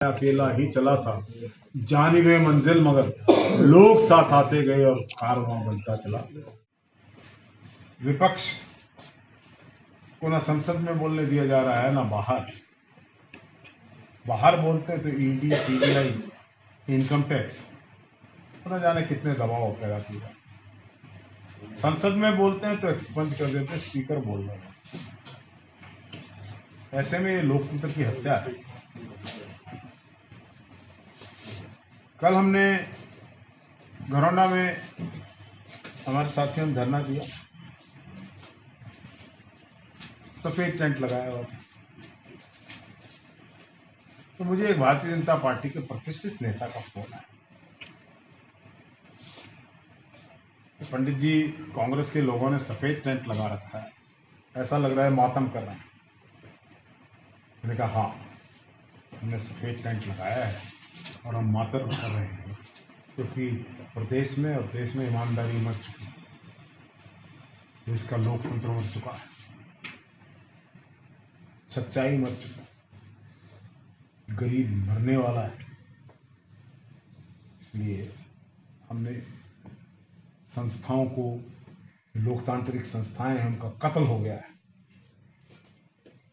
अकेला ही चला था जानिबे मंजिल, मगर लोग साथ आते गए और कारवां बनता चला। विपक्ष को ना संसद में बोलने दिया जा रहा है ना बाहर। बाहर बोलते हैं तो ईडी, सीबीआई, इनकम टैक्स न जाने कितने दबाव पैदा किया। संसद में बोलते हैं तो एक्सपंज कर देते, स्पीकर बोल रहे हैं। ऐसे में ये लोकतंत्र की हत्या है। कल हमने घरौंडा में हमारे साथियों ने धरना दिया, सफेद टेंट लगाया हुआ। तो मुझे एक भारतीय जनता पार्टी के प्रतिष्ठित नेता का फोन आया। पंडित जी, कांग्रेस के लोगों ने सफेद टेंट लगा रखा है, ऐसा लग रहा है मातम कर रहे हैं। मैंने कहा हाँ, हमने सफेद टेंट लगाया है और हम मातम कर रहे हैं, क्योंकि प्रदेश में और देश में ईमानदारी मर चुकी है, देश का लोकतंत्र मर चुका है, सच्चाई मर चुका है, गरीब मरने वाला है। इसलिए हमने संस्थाओं को, लोकतांत्रिक संस्थाएं हैं, उनका कत्ल हो गया है,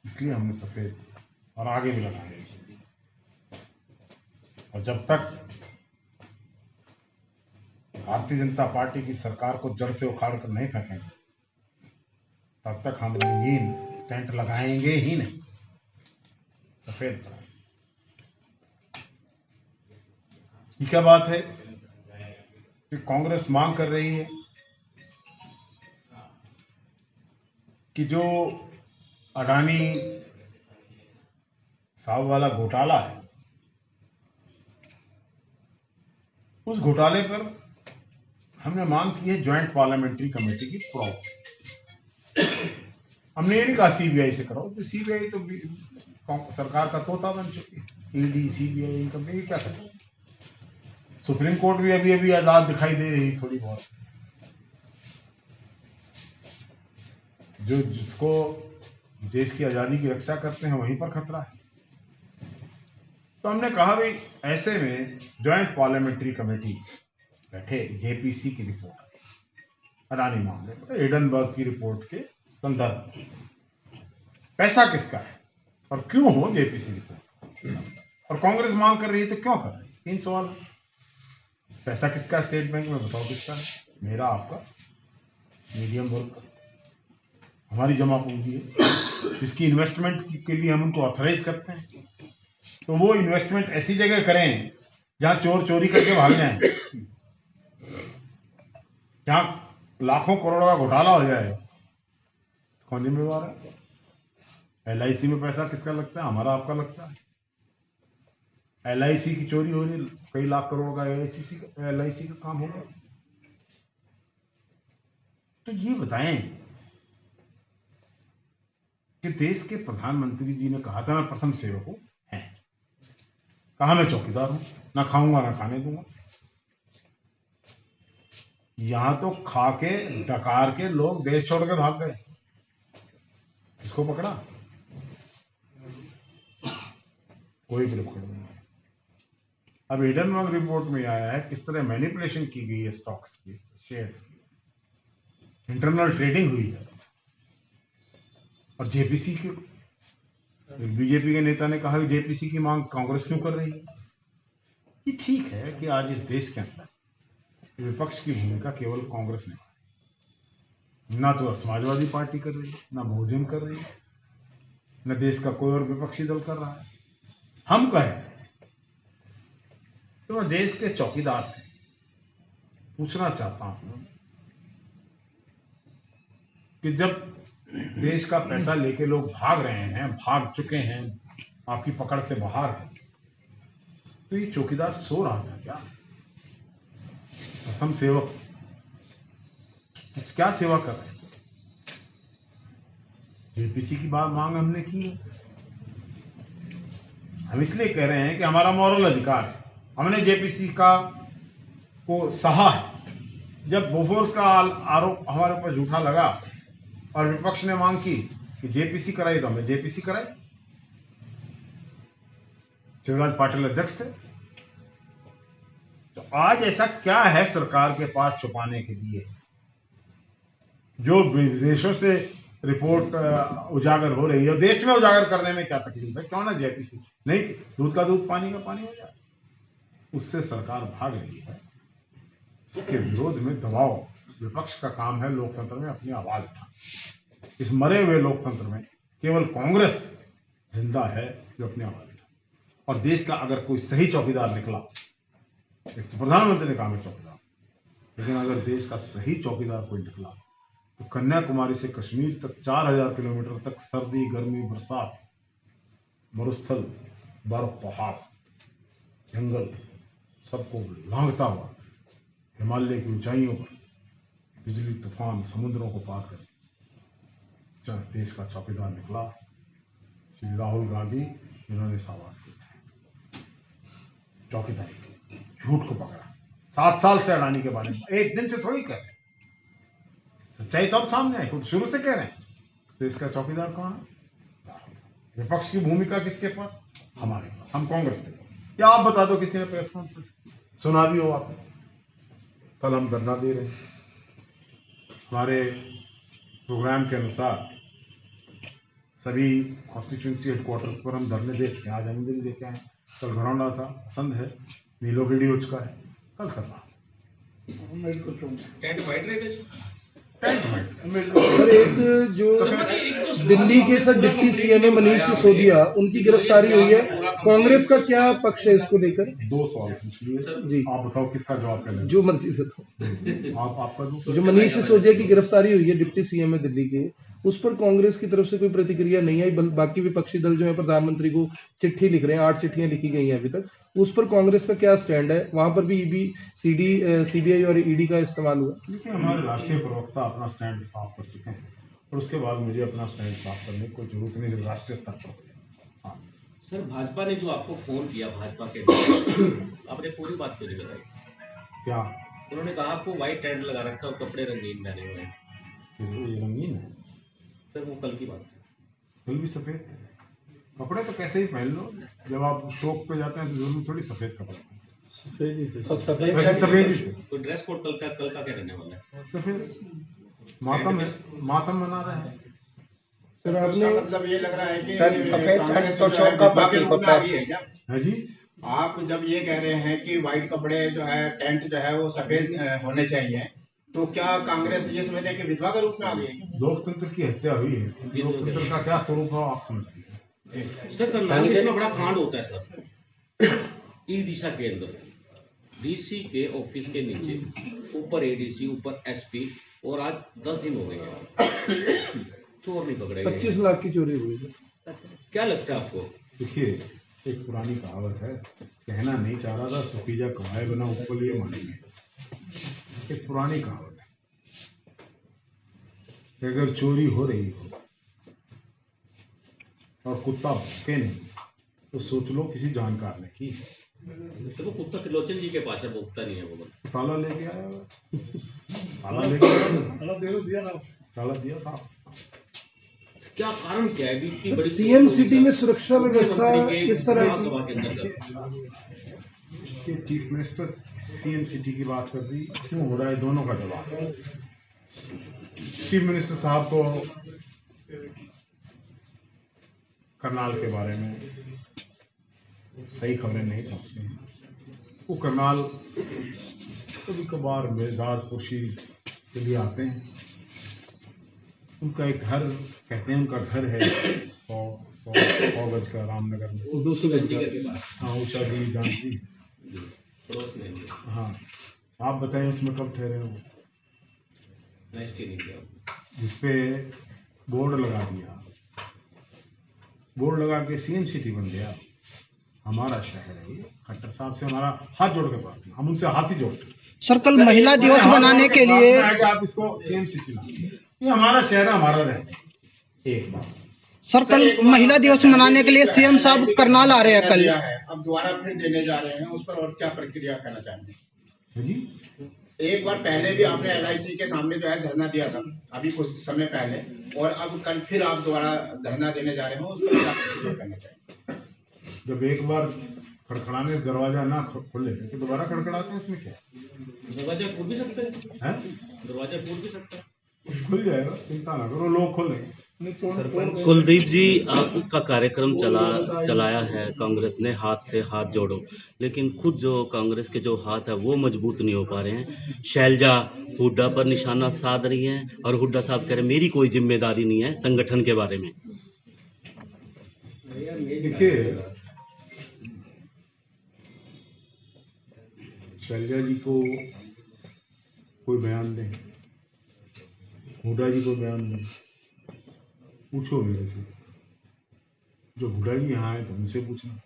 इसलिए हमने सफेद और आगे भी लगाए। और जब तक भारतीय जनता पार्टी की सरकार को जड़ से उखाड़ कर नहीं फेंकेंगे, तब तक हम रंगीन टेंट लगाएंगे ही नहीं, सफेद लगाएंगे। ये क्या बात है कि कांग्रेस मांग कर रही है कि जो अडानी साहब वाला घोटाला है, उस घोटाले पर हमने मांग की है ज्वाइंट पार्लियामेंट्री कमेटी की प्रॉप। हमने ये नहीं कहा सीबीआई से कराओ, तो सीबीआई तो सरकार का तोता बन चुकी है। ईडी, सीबीआई, इनकम ये क्या करें। सुप्रीम कोर्ट भी अभी अभी आजाद दिखाई दे रही थोड़ी बहुत। जो जिसको देश की आजादी की रक्षा करते हैं वहीं पर खतरा है। तो हमने कहा भाई, ऐसे में ज्वाइंट पार्लियामेंट्री कमेटी बैठे, जेपीसी की रिपोर्ट, अडानी मामले पर एडनबर्ग की रिपोर्ट के संदर्भ में पैसा किसका है और क्यों हो जेपीसी रिपोर्ट, और कांग्रेस मांग कर रही है तो क्यों कर रही है। 3 सवाल। पैसा किसका स्टेट बैंक में, बताओ किसका है। मेरा, आपका, मीडियम वर्ग का। हमारी जमा पूंजी है, इसकी इन्वेस्टमेंट के लिए हम उनको ऑथराइज करते हैं, तो वो इन्वेस्टमेंट ऐसी जगह करें जहां चोर चोरी करके भाग जाए, जहां लाखों करोड़ों का घोटाला हो जाए। कौन जिम्मेवार है। एलआईसी में पैसा किसका लगता है, हमारा, आपका लगता है। एलआईसी की चोरी हो रही, कई लाख करोड़ का एलआईसी का काम होगा। तो ये बताएं कि देश के प्रधानमंत्री जी ने कहा था मैं प्रथम सेवक हूं, है, कहा मैं चौकीदार हूं, ना खाऊंगा ना खाने दूंगा। यहां तो खा के डकार के लोग देश छोड़ के भाग गए, इसको पकड़ा कोई भी पकड़ नहीं। अब हिडनबर्ग रिपोर्ट में आया है किस तरह मैनिपुलेशन की गई है स्टॉक्स की, शेयर्स की, इंटरनल ट्रेडिंग हुई है। और जेपीसी की, बीजेपी के नेता ने कहा कि जेपीसी की मांग कांग्रेस क्यों कर रही है। ये ठीक है कि आज इस देश के अंदर विपक्ष की भूमिका केवल कांग्रेस ने, ना तो समाजवादी पार्टी कर रही है, ना बहुजन कर रही है, न देश का कोई और विपक्षी दल कर रहा है। हम कहें तो मैं देश के चौकीदार से पूछना चाहता हूं कि जब देश का पैसा लेके लोग भाग रहे हैं, भाग चुके हैं, आपकी पकड़ से बाहर है, तो ये चौकीदार सो रहा था क्या। प्रथम सेवक क्या सेवा कर रहे थे। जेपीसी की बात मांग हमने की है, हम इसलिए कह रहे हैं कि हमारा मॉरल अधिकार है, हमने जेपीसी का को सहा है। जब बोफोर्स का आरोप हमारे ऊपर झूठा लगा और विपक्ष ने मांग की कि जेपीसी कराई, तो हमने जेपीसी कराई। शिवराज पाटिल अध्यक्ष थे। तो आज ऐसा क्या है सरकार के पास छुपाने के लिए, जो विदेशों से रिपोर्ट उजागर हो रही है, और देश में उजागर करने में क्या तकलीफ है? क्यों ना जेपीसी, नहीं दूध का दूध पानी का पानी हो जाए। उससे सरकार भाग रही है। इसके विरोध में दबाव विपक्ष का काम है। लोकतंत्र में अपनी आवाज उठाना। इस मरे हुए लोकतंत्र में केवल कांग्रेस जिंदा है जो अपनी आवाज उठा। और देश का अगर कोई सही चौकीदार निकला, एक तो प्रधानमंत्री ने कहा मैं चौकीदार, लेकिन अगर देश का सही चौकीदार कोई निकला तो कन्याकुमारी से कश्मीर तक 4000 किलोमीटर तक सर्दी, गर्मी, बरसात, मरुस्थल, बर्फ, पहाड़, जंगल, सबको लांघता हुआ हिमालय की ऊंचाइयों पर बिजली, तूफान, समुद्रों को पार कर जब देश का चौकीदार निकला, श्री राहुल गांधी, जिन्होंने सावास किया चौकीदारी, झूठ को पकड़ा। 7 साल से अडानी के बारे में एक दिन से थोड़ी कर रहे, सच्चाई तो अब सामने आई, खुद शुरू से कह रहे हैं। तो इसका चौकीदार कौन है? विपक्ष की भूमिका किसके पास? हमारे पास, हम कांग्रेस के पास। या आप बता दो किसी ने प्रेस कॉन्फ्रेंस सुना भी हो आपने? कल हम धरना दे रहे हैं, हमारे प्रोग्राम के अनुसार सभी कॉन्स्टिट्यूंसी हेडक्वार्टर्स पर हम धरने देते हैं। आज हम दिन देखे हैं, कल घरौंडा था, पसंद है, नीलोखेड़ी हो चुका है, कल करना। टेंट वाइट रहेगा जी? सर एक जो दिल्ली के सर डिप्टी सीएम है मनीष सिसोदिया, उनकी गिरफ्तारी हुई है, कांग्रेस का क्या पक्ष है इसको लेकर? 2 सवाल पूछ लिए जी, आप बताओ किसका जवाब क्या लेना? जो मर्जी बताओ। आपका जो मनीष सिसोदिया की गिरफ्तारी हुई है, डिप्टी सीएम है दिल्ली के, उस पर कांग्रेस की तरफ से कोई प्रतिक्रिया नहीं आई। बाकी विपक्षी दल जो है प्रधानमंत्री को चिट्ठी लिख रहे हैं, 8 चिट्ठियां लिखी गई हैं अभी तक। उस पर कांग्रेस का क्या स्टैंड है? वहां पर भी ईडी, सीबीआई और ईडी का इस्तेमाल हुआ। देखिए, हमारे राष्ट्रीय प्रवक्ता अपना स्टैंड साफ कर चुके हैं और उसके बाद मुझे अपना स्टैंड साफ करने की कोई जरूरत नहीं, जब राष्ट्रीय स्तर पर। हाँ सर, भाजपा ने जो आपको फोन किया, भाजपा के आपने पूरी बात क्यों नहीं बताई? क्या उन्होंने कहा आपको व्हाइट टेंट लगा रखा और कपड़े रंगीन पहने हुए हैं। ये रंगीन है सर, वो कल की बात है। कल भी सफेद थे कपड़े, तो कैसे ही पहन लो। जब आप शौक पे जाते हैं तो जरूर थोड़ी सफेद कपड़े, सफेद ही थे। सफेद ही थे। तो ड्रेस कोड कल का क्या रहने वाला है? सफेद। मातम मना रहे हैं। सर आपने मतलब ये लग रहा है कि सर सफेद तो शौक का प्रतीक होता है है जी। आप जब ये कह रहे हैं कि व्हाइट कपड़े जो है, टेंट जो है वो सफेद होने चाहिए, तो क्या कांग्रेस ये समझ रहे हैं कि विधवा के रूप में आ गई है? लोकतंत्र की हत्या हुई है, लोकतंत्र का क्या स्वरूप है आप समझते हैं? सर, करनाल में इतना बड़ा कांड होता है सर, ई दिशा के अंदर डीसी के ऑफिस के नीचे, ऊपर एडीसी, ऊपर एसपी, और आज 10 दिन हो गए हैं चोर नहीं पकड़े गए। 25 लाख की चोरी हुई है। क्या लगता है आपको? देखिए, एक पुरानी कहावत है, कहना नहीं चाह रहा था, सुखीजा कमाए बिना ऊपर लिए मानेंगे। एक पुरानी कहावत है, अगर चोरी हो रही हो और कुत्ता भौंके नहीं तो सोच लो किसी जानकार ने की। तो वो कुत्ता त्रिलोचन जी के पास है, भोगता नहीं है वो। ताला लेके आया होगा, ताला लेके आया, ताला दिया था। क्या कारण क्या है? इतनी बड़ी सीएम सिटी में सुरक्षा व्यवस्था किस तरह सभा के अंदर कि चीफ मिनिस्टर सीएम सिटी की बात कर दी, क्यों हो रहा है? दोनों का जवाब है। चीफ मिनिस्टर साहब को करनाल के बारे में सही खबरें नहीं पहुंचती हैं। वो करनाल कभी कभार मेजाजपुशी के लिए आते हैं। उनका एक घर, कहते हैं उनका घर है 100 गज का रामनगर में, 200 गज का। हाँ, ऊषा जी जानती है। पड़ोस में। हाँ, आप बताएं उसमें कब ठहरे हो? जिसपे बोर्ड लगा दिया, बोर्ड लगा के सीएम सिटी बन गया। हमारा शहर है ये। खट्टर साहब से हमारा हाथ जोड़ के बात है, हम उनसे हाथ ही जोड़ सकते। सर, कल महिला दिवस बनाने के लिए आप इसको सीएम सिटी ला, ये हमारा शहर है, हमारा रहना। एक बात सर, कल महिला दिवस मनाने के लिए सीएम साहब करनाल आ रहे हैं कल। अब दोबारा फिर देने जा रहे हैं, उस पर और क्या प्रक्रिया करना चाहेंगे जी? एक बार पहले भी आपने LIC के सामने जो है धरना दिया था, अभी कुछ समय पहले, और अब कल फिर आप दोबारा धरना देने जा रहे हो, उस पर क्या प्रक्रिया करना चाहेंगे? जब एक बार खड़खड़ाने से दरवाजा ना खुले तो दोबारा खड़खड़ाते हैं, इसमें क्या दरवाजा टूट भी सकता है? दरवाजा टूट भी सकता है। खुल जाएगा, चिंता ना करो, लोग खोलेंगे। नहीं तोड़- कुलदीप जी, आपका कार्यक्रम चलाया है कांग्रेस ने, हाथ से हाथ जोड़ो, लेकिन खुद जो कांग्रेस के जो हाथ है वो मजबूत नहीं हो पा रहे हैं। शैलजा हुड्डा पर निशाना साध रही हैं और हुड्डा साहब कह रहे हैं मेरी कोई जिम्मेदारी नहीं है संगठन के बारे में। देखिए, शैलजा जी को कोई बयान दें, हुड्डा जी को बयान दें, पूछो मेरे से। जो हुड्डा जी यहाँ आए तो उनसे पूछना,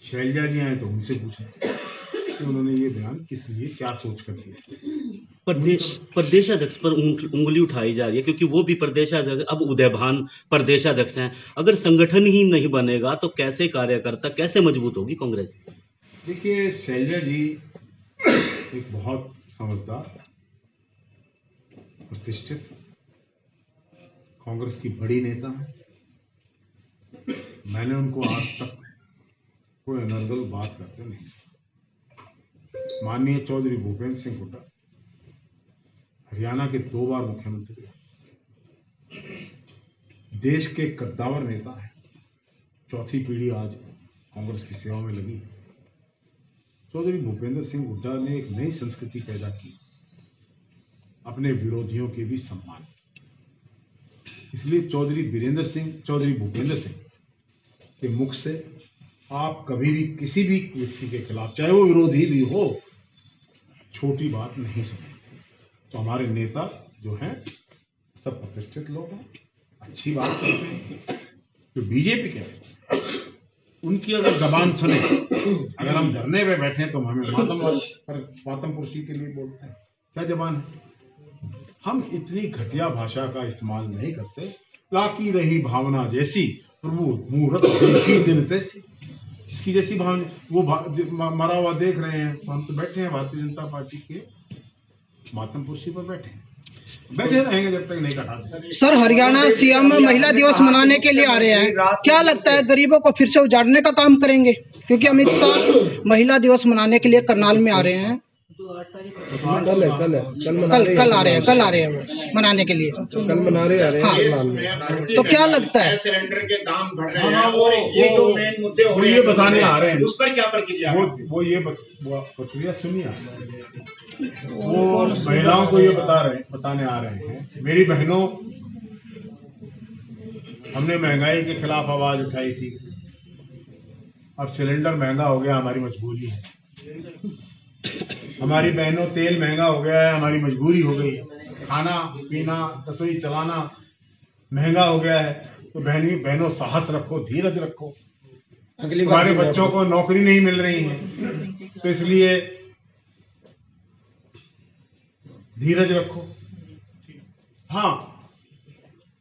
शैलजा जी आए तो उनसे पूछना कि उन्होंने ये बयान किस लिए, क्या सोच कर दिया। प्रदेशाध्यक्ष पर उंगली उठाई जा रही है, क्योंकि वो भी प्रदेशाध्यक्ष, अब उदयभान प्रदेशाध्यक्ष हैं। अगर संगठन ही नहीं बनेगा तो कैसे कार्यकर्ता, कैसे मजबूत होगी कांग्रेस? देखिए, शैलजा जी एक बहुत समझदार, प्रतिष्ठित कांग्रेस की बड़ी नेता है। मैंने उनको आज तक कोई अनर्गल बात करते नहीं सुना। माननीय चौधरी भूपेंद्र सिंह हुड्डा हरियाणा के 2 बार मुख्यमंत्री, देश के कद्दावर नेता है। चौथी पीढ़ी आज कांग्रेस की सेवा में लगी। चौधरी भूपेंद्र सिंह हुड्डा ने एक नई संस्कृति पैदा की, अपने विरोधियों के भी सम्मान। इसलिए चौधरी भूपेंद्र सिंह के मुख से आप कभी भी किसी भी व्यक्ति के खिलाफ, चाहे वो विरोधी भी हो, छोटी बात नहीं सुने। तो हमारे नेता जो हैं सब प्रतिष्ठित लोग हैं, अच्छी बात करते हैं। जो बीजेपी के उनकी अगर जबान सुने, अगर हम धरने पे बैठे तो हमें मातम पुरुषी के लिए बोलते हैं, क्या जबान है? हम इतनी घटिया भाषा का इस्तेमाल नहीं करते। लाकी रही भावना जैसी प्रभु मुहूर्त देखी दिन तैसी। इसकी जैसी भावना, वो मरा हुआ देख रहे हैं तो हम तो बैठे हैं भारतीय जनता पार्टी के मातम पुरुषी पर बैठे रहेंगे जब तक नहीं कटाते। सर, हरियाणा सीएम महिला दिवस मनाने के लिए आ रहे हैं, क्या लगता है गरीबों को फिर से उजाड़ने का काम करेंगे? क्योंकि अमित शाह महिला दिवस मनाने के लिए करनाल में आ रहे हैं। कल आ रहे हैं वो मनाने के लिए। कल मना रहे हाँ, तो क्या लगता है? सिलेंडर के दाम बढ़ रहे हैं और ये जो मेन मुद्दे हो रहे हैं, ये बताने आ रहे हैं, उस पर क्या प्रक्रिया? वो ये प्रक्रिया सुनिए। वो महिलाओं को ये बताने आ रहे हैं, मेरी बहनों, हमने महंगाई के खिलाफ आवाज उठाई थी, अब सिलेंडर महंगा हो गया, हमारी मजबूरी है। हमारी बहनों, तेल महंगा हो गया है, हमारी मजबूरी हो गई है। खाना पीना, रसोई चलाना महंगा हो गया है। तो बहनों साहस रखो, धीरज रखो। हमारे बच्चों को नौकरी नहीं मिल रही है, तो इसलिए धीरज रखो। हाँ,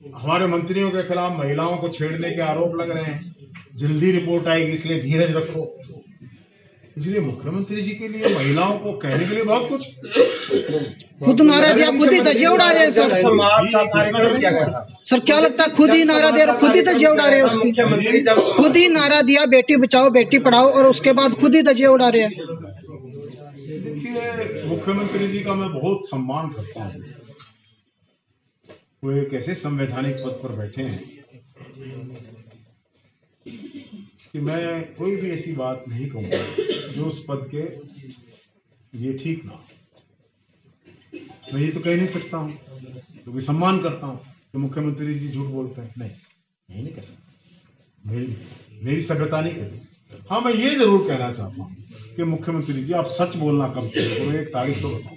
हमारे मंत्रियों के खिलाफ महिलाओं को छेड़ने के आरोप लग रहे हैं, जल्दी रिपोर्ट आएगी, इसलिए धीरज रखो। इसलिए मुख्यमंत्री जी के लिए महिलाओं को कहने के लिए बहुत कुछ। खुद नारा दिया, खुद ही धज्जियां उड़ा रहे हैं सर। सर, क्या लगता है खुद ही नारा दे और खुद ही धज्जियां उड़ा रहे हैं उसकी? खुद ही नारा दिया बेटी बचाओ बेटी पढ़ाओ और उसके बाद खुद ही धज्जियां उड़ा रहे हैं। देखिए, मुख्यमंत्री जी का मैं बहुत सम्मान करता हूँ। वो एक ऐसे संवैधानिक पद पर बैठे हैं कि मैं कोई भी ऐसी बात नहीं कहूँगा जो उस पद के ये ठीक ना। मैं ये तो कह नहीं सकता हूँ, क्योंकि सम्मान करता हूँ तो मुख्यमंत्री जी झूठ बोलते हैं। नहीं कह सकता, मेरी सभ्यता नहीं कहती। हाँ, मैं ये जरूर कहना चाहता हूँ कि मुख्यमंत्री जी, आप सच बोलना कम करो। एक तारीख तो बताओ,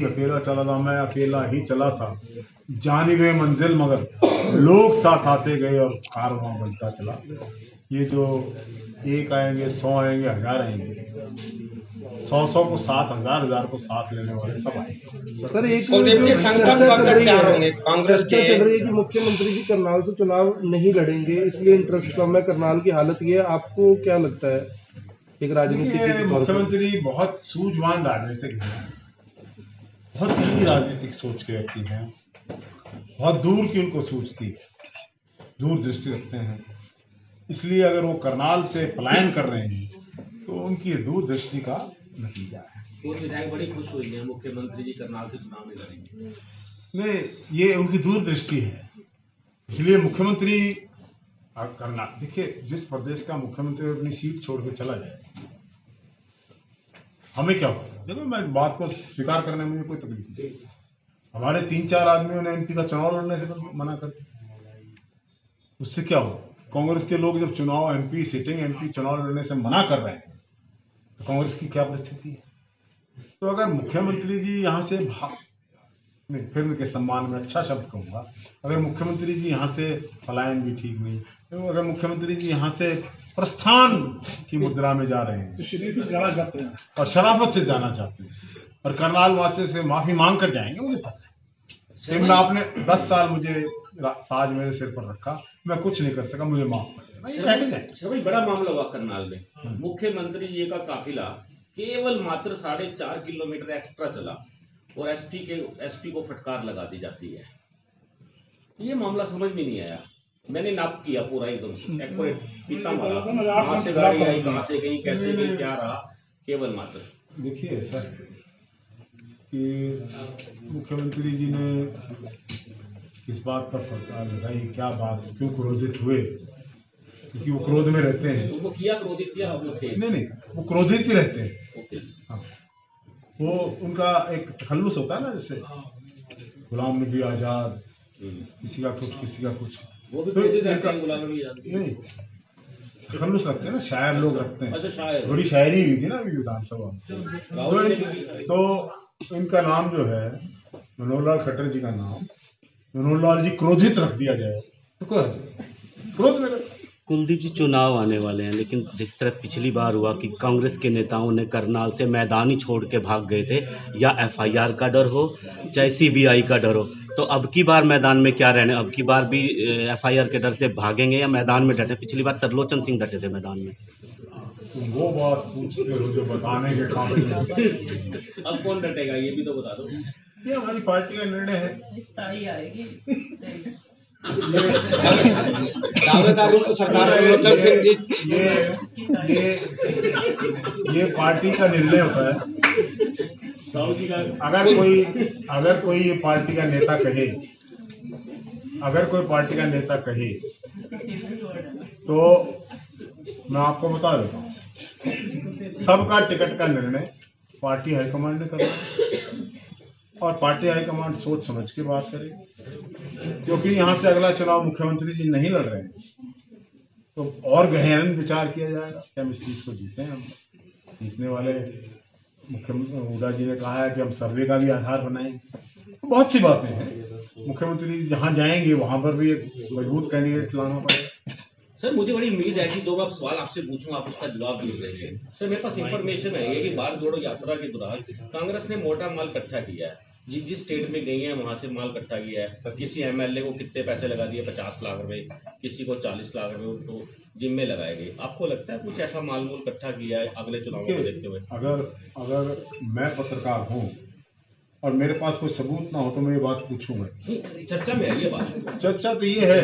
अकेला चला था, मैं अकेला ही चला था, जानिबे मंजिल मगर लोग साथ आते गए और कारवां बनता चला। ये जो 1 आएंगे, 100 आएंगे, 1000 आएंगे, 100 को साथ, 1000 को साथ लेने वाले सब आएंगे। सर, एक कांग्रेस के चल रही है कि मुख्यमंत्री जी करनाल से चुनाव नहीं लड़ेंगे, इसलिए इंटरेस्ट कम है। करनाल की हालत ये है, आपको क्या लगता है एक राजनीतिक? मुख्यमंत्री बहुत सूझवान राजनीतिक है, बहुत गहरी राजनीतिक सोच के व्यक्ति हैं, बहुत दूर की उनको सूझती, दूर दृष्टि रखते हैं। इसलिए अगर वो करनाल से पलायन कर रहे हैं तो उनकी दूरदृष्टि का नतीजा है। पूर्व विधायक बड़ी खुश हुई है, मुख्यमंत्री जी करनाल से चुनाव नहीं लड़ेंगे। नहीं, ये उनकी दूरदृष्टि है, इसलिए मुख्यमंत्री करना। देखिए, जिस प्रदेश का मुख्यमंत्री अपनी सीट छोड़ के चला जाए, हमें क्या होता है? देखो, मैं बात को स्वीकार करने में मुझे कोई तकलीफ नहीं। हमारे 3-4 आदमियों ने एमपी का चुनाव लड़ने से मना कर दिया, उससे क्या हो? कांग्रेस के लोग जब चुनाव एमपी सिटिंग एमपी चुनाव लड़ने से मना कर रहे हैं तो कांग्रेस की क्या परिस्थिति है? तो अगर मुख्यमंत्री जी यहाँ से नहीं, फिर उनके सम्मान में अच्छा शब्द कहूँगा, अगर मुख्यमंत्री जी यहाँ से पलायन भी ठीक नहीं, तो अगर मुख्यमंत्री जी यहाँ से प्रस्थान की मुद्रा में जा रहे हैं और शराफत से जाना चाहते हैं और करनाल वासी से माफी मांग कर जाएंगे, मुझे पता है। शिमला आपने 10 साल मुझे ताज मेरे सिर पर रखा, मैं कुछ नहीं कर सका, मुझे माफ कर देना। सभी बड़ा मामला हुआ करनाल में, मुख्यमंत्री जी का काफिला केवल मात्र 4.5 किलोमीटर एक्स्ट्रा चला और एसपी को फटकार लगा दी जाती है। ये मामला समझ में नहीं आया। मैंने नाप किया पूरा एकदम से, एक्यूरेट पीता मारा, कहाँ से गाड़ी आई, कहाँ से गई, कैसे गई, क्या रहा, केवल मात्र। देखिए ऐसा है कि मुख्यमंत्री जी ने किस बात पर फटकार लगाई, क्या बात, क्यों क्रोधित हुए? क्योंकि वो क्रोध में रहते हैं। उनको किया क्रोधित किया हम लोग थे? नहीं, वो क्रोधित ही रहते हैं। ओके। हाँ, वो उनका एक तखल्लुस होता है ना, जैसे गुलाम नबी आजाद, किसी का कुछ किसी का कुछ, वो भी क्रोधित रहते हैं। गुलाम नबी आजाद नहीं, तखल्लुस रखते हैं ना, शायर लोग रखते हैं। अच्छा, शायर। बड़ी शायरी हुई थी ना अभी विधानसभा में। तो इनका नाम जो है मनोहर लाल खट्टर जी का नाम, मनोहर लाल जी क्रोधित रख दिया जाए तो क्रोध में कुलदीप जी, चुनाव आने वाले हैं, लेकिन जिस तरह पिछली बार हुआ कि कांग्रेस के नेताओं ने करनाल से मैदान ही छोड़ के भाग गए थे, या एफआईआर का डर हो चाहे सीबीआई का डर हो, तो अब की बार मैदान में क्या रहने? अब की बार भी एफआईआर के डर से भागेंगे या मैदान में डटे? पिछली बार तरलोचन सिंह डटे थे मैदान में। तुम वो बात पूछते हो जो बताने के काबिल नहीं। अब कौन डटेगा ये भी तो बता दो। ये हमारी पार्टी का निर्णय है। दावेदारों को सरकार तरलोचन सिंह जी, ये पार्टी का निर्णय होता है। अगर कोई ये पार्टी का नेता कहे, अगर कोई पार्टी का नेता कहे तो मैं आपको बता देता हूँ, सबका टिकट का निर्णय पार्टी हाईकमांड ने करना है और पार्टी हाईकमांड सोच समझ के बात करेगी। क्योंकि यहाँ से अगला चुनाव मुख्यमंत्री जी नहीं लड़ रहे हैं तो और गहन विचार किया जाएगा कि हम इस चीज को जीते हैं। हम जीतने वाले मुख्यमंत्री हुड्डा जी ने कहा है कि हम सर्वे का भी आधार बनाएंगे। तो बहुत सी बातें हैं। मुख्यमंत्री जी जहाँ जाएंगे वहां पर भी एक मजबूत कैंडिडेट लाना पड़ेगा। सर, मुझे बड़ी उम्मीद है कि जो मैं सवाल आपसे पूछूंगा आप उसका जवाब भी देंगे। सर, मेरे पास इंफॉर्मेशन है कि भारत जोड़ो यात्रा के दौरान कांग्रेस ने मोटा माल इकट्ठा किया है। जिस स्टेट में गई है वहां से माल इकट्ठा किया है। किसी एमएलए को कितने पैसे लगा दिए, 50 लाख रुपए, किसी को 40 लाख रुपए तो जिम में लगाए गए। आपको लगता है कुछ ऐसा माल मूल इकट्ठा किया है अगले चुनावों को देखते हुए? अगर मैं पत्रकार हूँ और मेरे पास कोई सबूत ना हो तो मैं ये बात पूछूंगा। चर्चा में है ये बात। चर्चा तो ये है,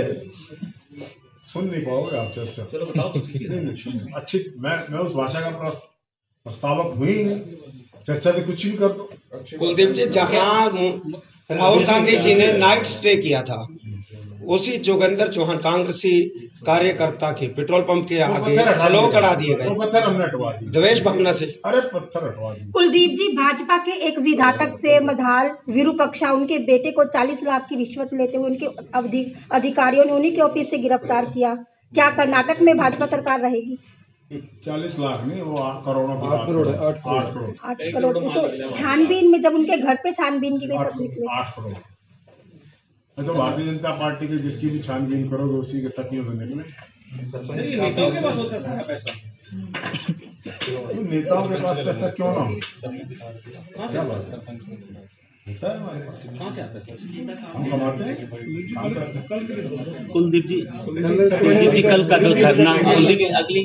सुन नहीं पाओगे आप चर्चा। चलो बताओ तो। अच्छी, मैं उस भाषा का प्रस्तावक हुई ही नहीं। चर्चा तो कुछ भी कर दो। कुलदीप जी, जहां राहुल गांधी जी ने नाइट स्टे किया था, उसी जोगिंदर चौहान कांग्रेसी कार्यकर्ता के पेट्रोल पंप के आगे ब्लॉक करा दिए गए। पत्थर हमने हटवा दिए द्वेष भावना से। अरे पत्थर हटवा दिए। कुलदीप जी, भाजपा के एक विधायक से मधाल विरूपक्षा उनके बेटे को 40 लाख की रिश्वत लेते हुए उनके अधिकारियों ने उन्हीं के ऑफिस से गिरफ्तार किया। क्या कर्नाटक में भाजपा सरकार रहेगी? 40 लाख नहीं, वो 8 करोड़ों की 8 करोड़ है, 8 करोड़। तो छानबीन में जब उनके घर पे छानबीन की गई तब निकले 8 करोड़। तो भारतीय जनता पार्टी के जिसकी भी छानबीन करोगे उसी के तकियों से निकले। नेताओं के पास होता है सारा पैसा। तो नेताओं के पास पैसा क्यों ना हो? क्या बात होता है हमारे पास। कहाँ से आता है? हम कमाते हैं, काम करते हैं। कुलदीप जी, कल का जो धरना, कुलदीप अगली